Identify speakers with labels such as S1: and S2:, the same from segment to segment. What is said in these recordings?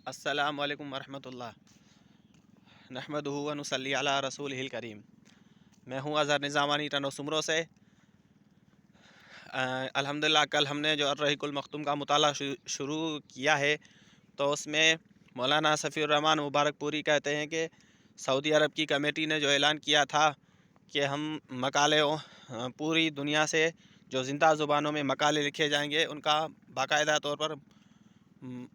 S1: السلام علیکم ورحمۃ اللہ نحمدہ و نصلی علی رسولہ الکریم۔ میں ہوں اظہر نظامانی ٹنو سمرو سے۔ الحمدللہ کل ہم نے جو الرحیق المختوم کا مطالعہ شروع کیا ہے، تو اس میں مولانا صفی الرحمن مبارک پوری کہتے ہیں کہ سعودی عرب کی کمیٹی نے جو اعلان کیا تھا کہ ہم مقالے پوری دنیا سے جو زندہ زبانوں میں مقالے لکھے جائیں گے ان کا باقاعدہ طور پر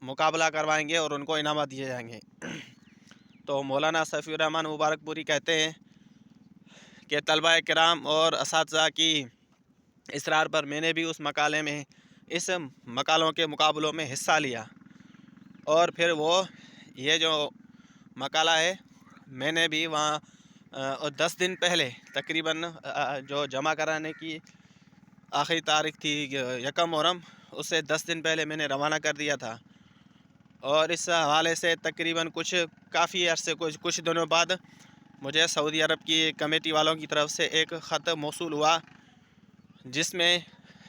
S1: مقابلہ کروائیں گے اور ان کو انعامات دیے جائیں گے۔ تو مولانا صفی الرحمن مبارک پوری کہتے ہیں کہ طلبہ کرام اور اساتذہ کی اصرار پر میں نے بھی اس مقالوں کے مقابلوں میں حصہ لیا، اور پھر یہ جو مقالہ ہے میں نے بھی وہاں 10 دن پہلے تقریباً جو جمع کرانے کی آخری تاریخ تھی 1 محرم، اس سے 10 دن پہلے میں نے روانہ کر دیا تھا، اور اس حوالے سے تقریباً کافی عرصے کچھ دنوں بعد مجھے سعودی عرب کی کمیٹی والوں کی طرف سے ایک خط موصول ہوا، جس میں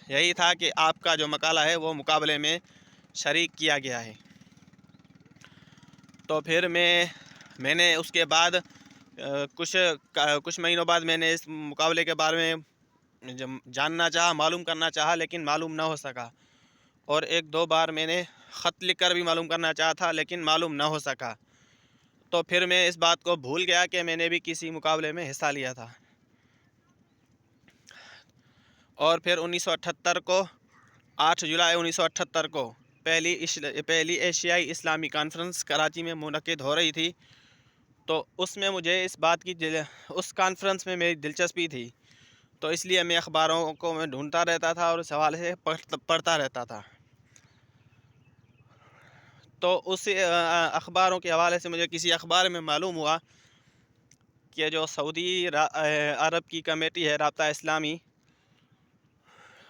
S1: یہی تھا کہ آپ کا جو مقالہ ہے وہ مقابلے میں شریک کیا گیا ہے۔ تو پھر میں نے اس کے بعد کچھ مہینوں بعد میں نے اس مقابلے کے بارے میں جاننا چاہا، معلوم کرنا چاہا، لیکن معلوم نہ ہو سکا، اور 1-2 بار میں نے خط لکھ کر بھی معلوم کرنا چاہا تھا لیکن معلوم نہ ہو سکا۔ تو پھر میں اس بات کو بھول گیا کہ میں نے بھی کسی مقابلے میں حصہ لیا تھا، اور پھر 1978 کو 8 جولائی 1978 کو پہلی ایشیائی اسلامی کانفرنس کراچی میں منعقد ہو رہی تھی۔ تو اس میں مجھے اس کانفرنس میں میری دلچسپی تھی، تو اس لیے میں اخباروں کو میں ڈھونڈتا رہتا تھا اور اس حوالے سے پڑھتا رہتا تھا۔ تو اس اخباروں کے حوالے سے مجھے کسی اخبار میں معلوم ہوا کہ جو سعودی عرب کی کمیٹی ہے رابطہ اسلامی،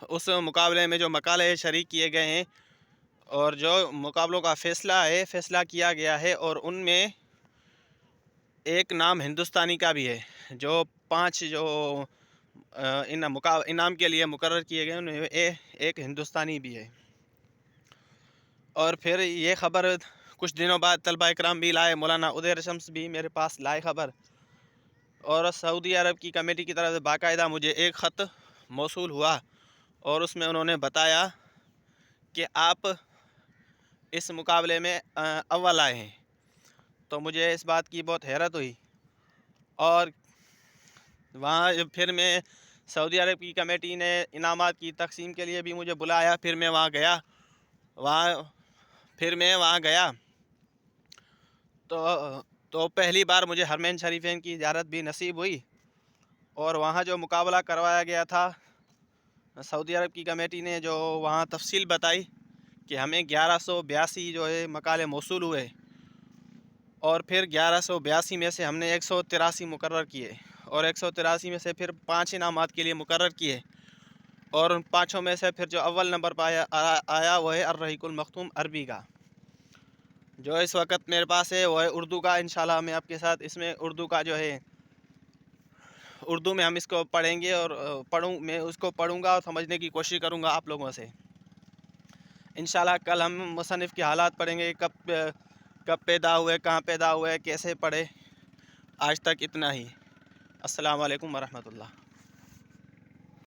S1: اس مقابلے میں جو مقالے شریک کیے گئے ہیں اور جو مقابلوں کا فیصلہ کیا گیا ہے، اور ان میں ایک نام ہندوستانی کا بھی ہے، جو 5 جو انعام کے لیے مقرر کیے گئے ان میں ایک ہندوستانی بھی ہے۔ اور پھر یہ خبر کچھ دنوں بعد طلبہ اکرام بھی لائے، مولانا ادیر شمس بھی میرے پاس لائے خبر، اور سعودی عرب کی کمیٹی کی طرف سے باقاعدہ مجھے ایک خط موصول ہوا، اور اس میں انہوں نے بتایا کہ آپ اس مقابلے میں اول آئے ہیں۔ تو مجھے اس بات کی بہت حیرت ہوئی، اور وہاں پھر میں سعودی عرب کی کمیٹی نے انعامات کی تقسیم کے لیے بھی مجھے بلایا، پھر میں وہاں گیا تو پہلی بار مجھے حرمین شریفین کی زیارت بھی نصیب ہوئی، اور وہاں جو مقابلہ کروایا گیا تھا سعودی عرب کی کمیٹی نے جو وہاں تفصیل بتائی کہ ہمیں 1182 جو ہے مقالے موصول ہوئے، اور پھر 1182 میں سے ہم نے 183 مقرر کیے، اور 183 میں سے پھر 5 انعامات کے لیے مقرر کیے، اور ان 5 میں سے پھر جو اول نمبر پہ آیا وہ ہے الرحیق المختوم عربی کا، جو اس وقت میرے پاس ہے وہ ہے اردو کا۔ انشاءاللہ میں آپ کے ساتھ اس میں اردو کا جو ہے اردو میں ہم اس کو پڑھیں گے، اور میں اس کو پڑھوں گا اور سمجھنے کی کوشش کروں گا آپ لوگوں سے۔ انشاءاللہ کل ہم مصنف کے حالات پڑھیں گے، کب پیدا ہوئے، کہاں پیدا ہوئے، کیسے پڑھے۔ آج تک اتنا ہی۔ السلام علیکم ورحمۃ اللہ۔